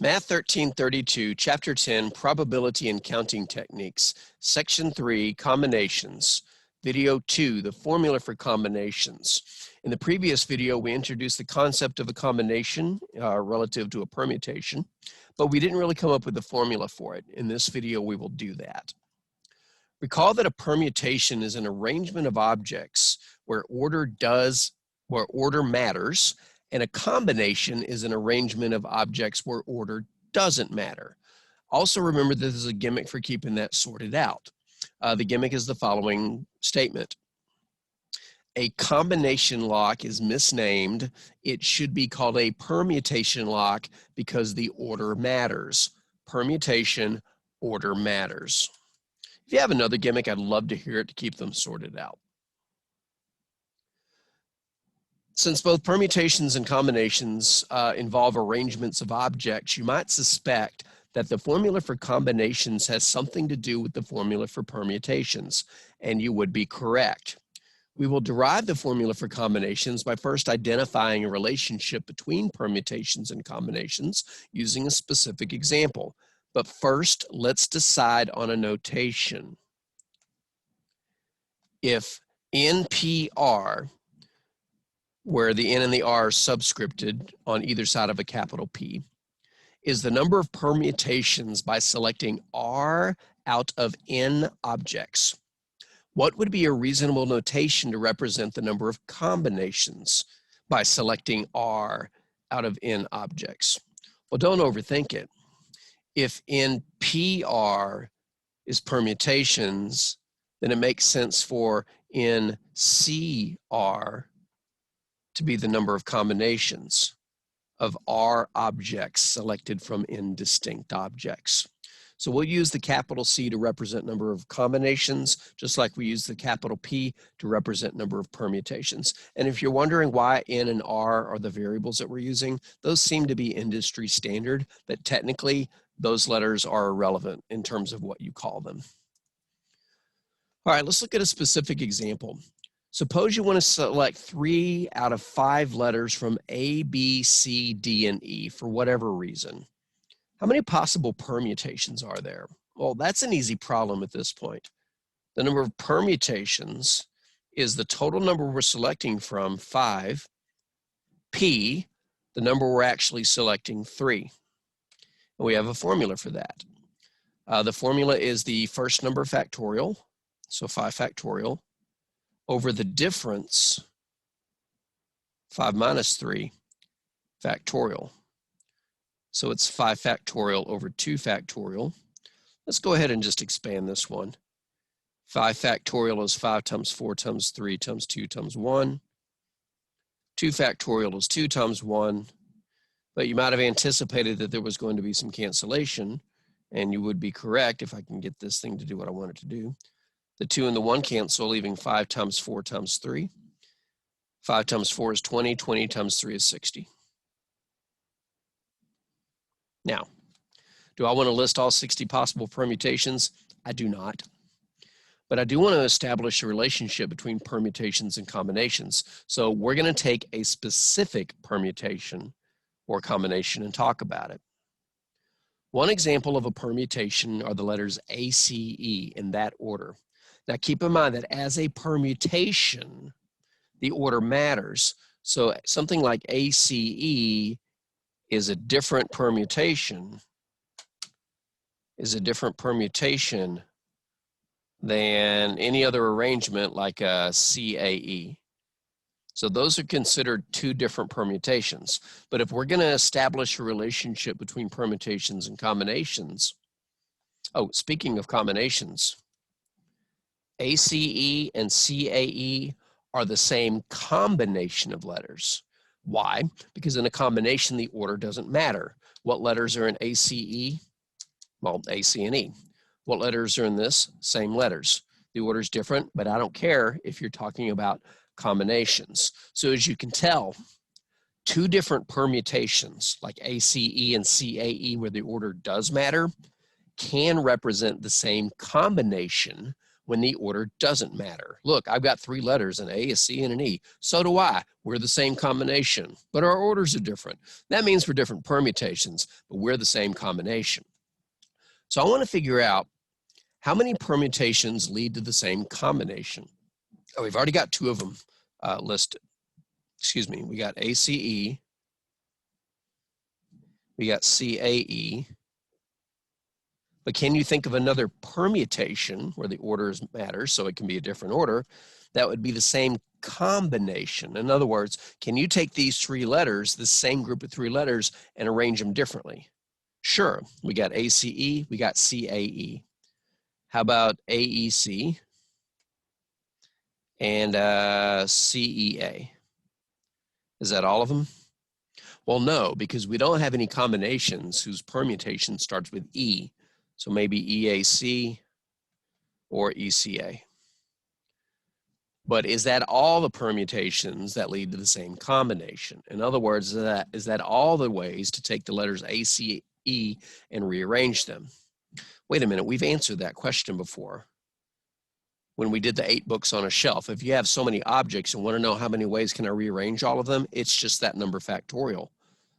Math 1332, Chapter 10, Probability and Counting Techniques, Section 3, Combinations, Video 2, the formula for combinations. In the previous video, we introduced the concept of a combination relative to a permutation, but we didn't really come up with the formula for it. In this video, we will do that. Recall that a permutation is an arrangement of objects where order matters, and a combination is an arrangement of objects where order doesn't matter. Also remember that there's a gimmick for keeping that sorted out. The gimmick is the following statement. A combination lock is misnamed. It should be called a permutation lock because the order matters. Permutation, order matters. If you have another gimmick, I'd love to hear it to keep them sorted out. Since both permutations and combinations involve arrangements of objects, you might suspect that the formula for combinations has something to do with the formula for permutations, and you would be correct. We will derive the formula for combinations by first identifying a relationship between permutations and combinations using a specific example. But first, let's decide on a notation. If NPR, where the N and the R are subscripted on either side of a capital P, is the number of permutations by selecting R out of N objects, what would be a reasonable notation to represent the number of combinations by selecting R out of N objects? Well, don't overthink it. If NPR is permutations, then it makes sense for NCR to be the number of combinations of R objects selected from N distinct objects. So we'll use the capital C to represent number of combinations, just like we use the capital P to represent number of permutations. And if you're wondering why N and R are the variables that we're using, those seem to be industry standard, but technically those letters are irrelevant in terms of what you call them. All right, let's look at a specific example. Suppose you want to select 3 out of 5 letters from A, B, C, D, and E for whatever reason. How many possible permutations are there? Well, that's an easy problem at this point. The number of permutations is the total number we're selecting from, 5, P, the number we're actually selecting, 3. And we have a formula for that. The formula is the first number factorial, so 5 factorial, over the difference, 5 minus 3 factorial. So it's 5 factorial over 2 factorial. Let's go ahead and just expand this one. 5 factorial is 5 times 4 times 3 times 2 times 1. 2 factorial is 2 times 1. But you might have anticipated that there was going to be some cancellation, and you would be correct if I can get this thing to do what I want it to do. The 2 and the 1 cancel, leaving 5 times 4 times 3. 5 times 4 is 20. 20 times 3 is 60. Now, do I want to list all 60 possible permutations? I do not. But I do want to establish a relationship between permutations and combinations. So we're going to take a specific permutation or combination and talk about it. One example of a permutation are the letters A, C, E in that order. Now keep in mind that as a permutation, the order matters. So something like ACE is a different permutation, than any other arrangement like a CAE. So those are considered 2 different permutations. But if we're going to establish a relationship between permutations and combinations, oh, speaking of combinations, ACE and CAE are the same combination of letters. Why? Because in a combination, the order doesn't matter. What letters are in ACE? Well, A, C, and E. What letters are in this? Same letters. The order is different, but I don't care if you're talking about combinations. So as you can tell, 2 different permutations like ACE and CAE where the order does matter can represent the same combination when the order doesn't matter. Look, I've got 3 letters, an A, a C, and an E. So do I. We're the same combination, but our orders are different. That means we're different permutations, but we're the same combination. So I want to figure out how many permutations lead to the same combination. Oh, we've already got 2 of them listed. Excuse me, we got ACE, we got CAE. But can you think of another permutation where the orders matter, so it can be a different order, that would be the same combination? In other words, can you take these 3 letters, the same group of 3 letters, and arrange them differently? Sure, we got ACE, we got CAE. How about AEC and CEA? Is that all of them? Well, no, because we don't have any combinations whose permutation starts with E. So maybe EAC or ECA. But is that all the permutations that lead to the same combination? In other words, is that all the ways to take the letters A, C, E and rearrange them? Wait a minute, we've answered that question before when we did the 8 books on a shelf. If you have so many objects and want to know how many ways can I rearrange all of them, it's just that number factorial.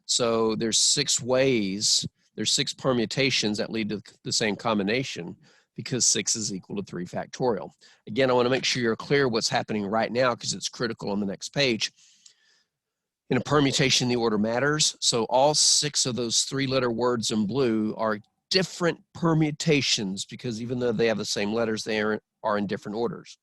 So there's 6 ways. There's 6 permutations that lead to the same combination because 6 is equal to 3 factorial. Again, I want to make sure you're clear what's happening right now because it's critical on the next page. In a permutation, the order matters. So all 6 of those 3-letter words in blue are different permutations because even though they have the same letters, they are in different orders.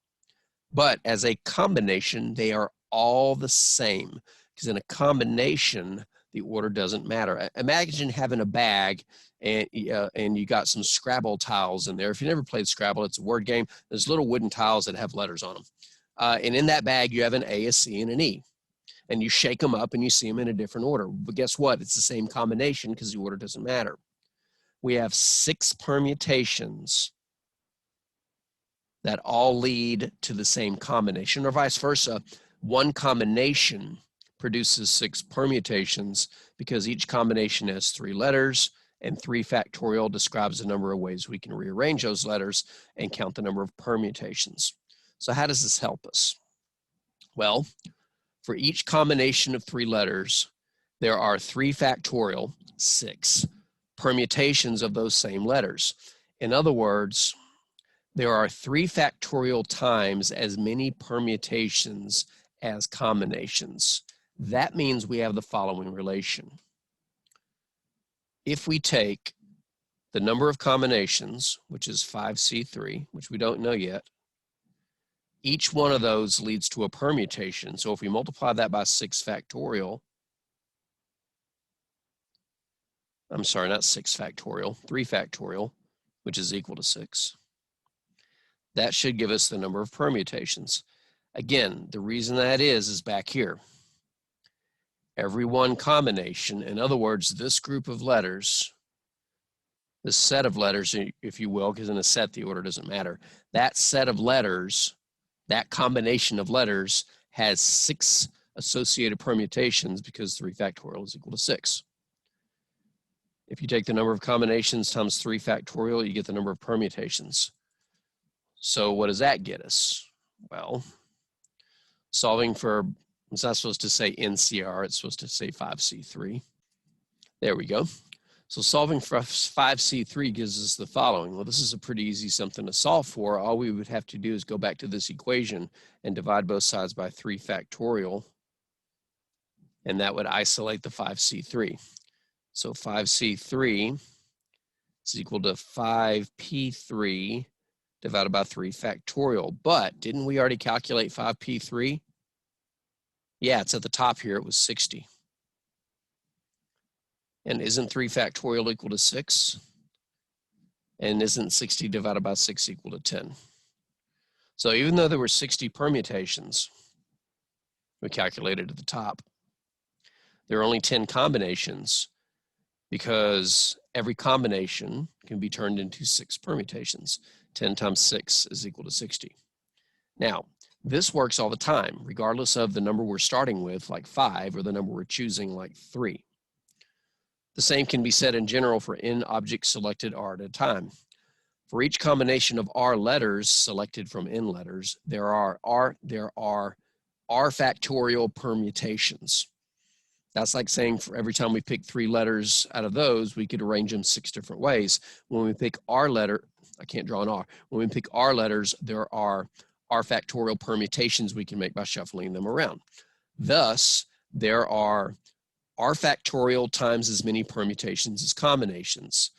But as a combination, they are all the same because in a combination, the order doesn't matter. Imagine having a bag and you got some Scrabble tiles in there. If you never played Scrabble, it's a word game. There's little wooden tiles that have letters on them. And in that bag, you have an A, a C, and an E. And you shake them up and you see them in a different order. But guess what? It's the same combination because the order doesn't matter. We have 6 permutations that all lead to the same combination, or vice versa. One combination produces 6 permutations because each combination has 3 letters, and 3 factorial describes the number of ways we can rearrange those letters and count the number of permutations. So how does this help us? Well, for each combination of 3 letters, there are 3 factorial, 6, permutations of those same letters. In other words, there are 3 factorial times as many permutations as combinations. That means we have the following relation. If we take the number of combinations, which is 5C3, which we don't know yet, each one of those leads to a permutation. So if we multiply that by 6 factorial, I'm sorry, not 6 factorial, 3 factorial, which is equal to 6. That should give us the number of permutations. Again, the reason that is back here. Every one combination, in other words, this group of letters, this set of letters, if you will, because in a set the order doesn't matter, that set of letters, that combination of letters has 6 associated permutations because 3 factorial is equal to 6. If you take the number of combinations times 3 factorial, you get the number of permutations. So what does that get us? Well, solving for, it's not supposed to say NCR, it's supposed to say 5C3. There we go. So solving for 5C3 gives us the following. Well, this is a pretty easy something to solve for. All we would have to do is go back to this equation and divide both sides by 3 factorial, and that would isolate the 5C3. So 5C3 is equal to 5P3 divided by 3 factorial. But didn't we already calculate 5P3? Yeah, it's at the top here. It was 60. And isn't 3 factorial equal to 6? And isn't 60 divided by 6 equal to 10? So even though there were 60 permutations, we calculated at the top, there are only 10 combinations because every combination can be turned into 6 permutations. 10 times 6 is equal to 60. Now, this works all the time, regardless of the number we're starting with, like 5, or the number we're choosing, like 3. The same can be said in general for n objects selected r at a time. For each combination of R letters selected from N letters, there are R factorial permutations. That's like saying for every time we pick 3 letters out of those, we could arrange them 6 different ways. When we pick R letter, I can't draw an R. When we pick R letters, there are R factorial permutations we can make by shuffling them around. Thus, there are R factorial times as many permutations as combinations.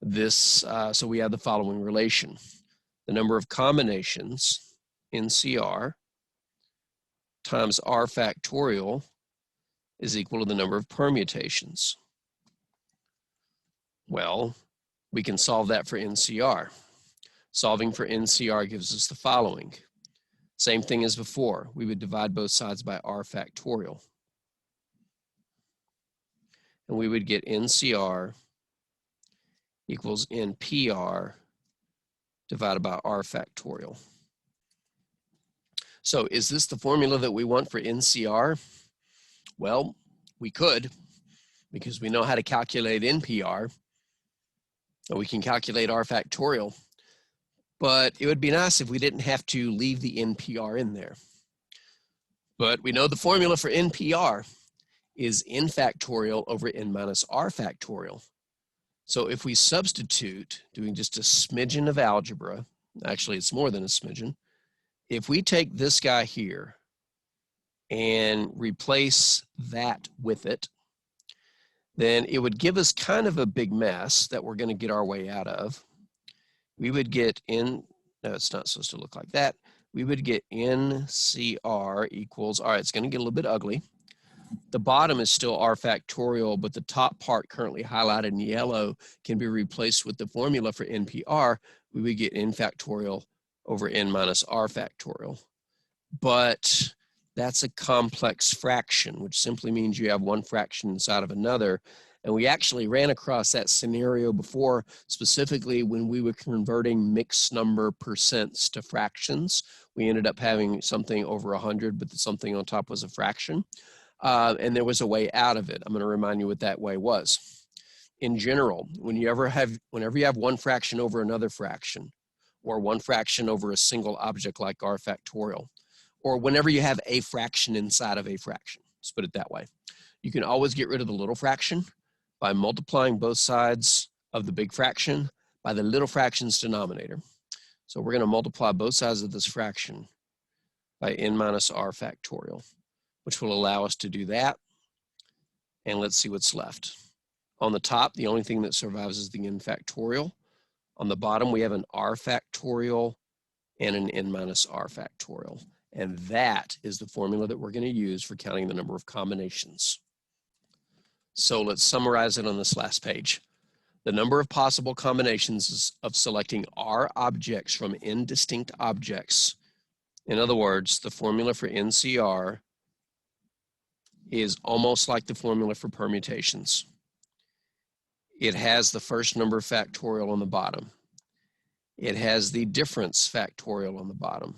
So we have the following relation. The number of combinations, NCR, times R factorial is equal to the number of permutations. Well, we can solve that for NCR. Solving for NCR gives us the following. Same thing as before. We would divide both sides by R factorial. And we would get NCR equals NPR divided by R factorial. So is this the formula that we want for NCR? Well, we could, because we know how to calculate NPR, and we can calculate R factorial, but it would be nice if we didn't have to leave the NPR in there. But we know the formula for NPR is N factorial over N minus R factorial. So if we substitute, doing just a smidgen of algebra, actually it's more than a smidgen, if we take this guy here and replace that with it, then it would give us kind of a big mess that we're going to get our way out of. We would get no, it's not supposed to look like that. We would get NCR equals, all right, it's going to get a little bit ugly. The bottom is still R factorial, but the top part currently highlighted in yellow can be replaced with the formula for NPR. We would get N factorial over N minus R factorial. But that's a complex fraction, which simply means you have one fraction inside of another. And we actually ran across that scenario before, specifically when we were converting mixed number percents to fractions. We ended up having something over 100, but something on top was a fraction. And there was a way out of it. I'm going to remind you what that way was. In general, whenever you have one fraction over another fraction, or one fraction over a single object like R factorial, or whenever you have a fraction inside of a fraction, let's put it that way, you can always get rid of the little fraction by multiplying both sides of the big fraction by the little fraction's denominator. So we're going to multiply both sides of this fraction by N minus R factorial, which will allow us to do that. And let's see what's left. On the top, the only thing that survives is the N factorial. On the bottom, we have an R factorial and an N minus R factorial. And that is the formula that we're going to use for counting the number of combinations. So let's summarize it on this last page. The number of possible combinations of selecting R objects from N distinct objects. In other words, the formula for NCR is almost like the formula for permutations. It has the first number factorial on the bottom. It has the difference factorial on the bottom.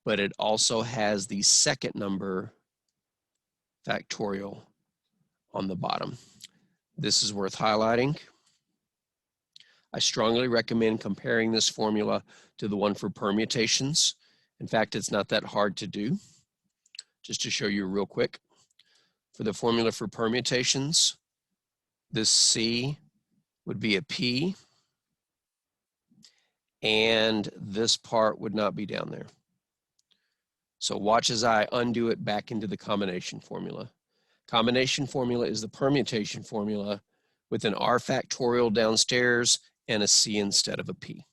But it also has the second number factorial on the bottom. This is worth highlighting. I strongly recommend comparing this formula to the one for permutations. In fact, it's not that hard to do. Just to show you real quick. For the formula for permutations, this C would be a P, and this part would not be down there. So watch as I undo it back into the combination formula. Combination formula is the permutation formula with an R factorial downstairs and a C instead of a P.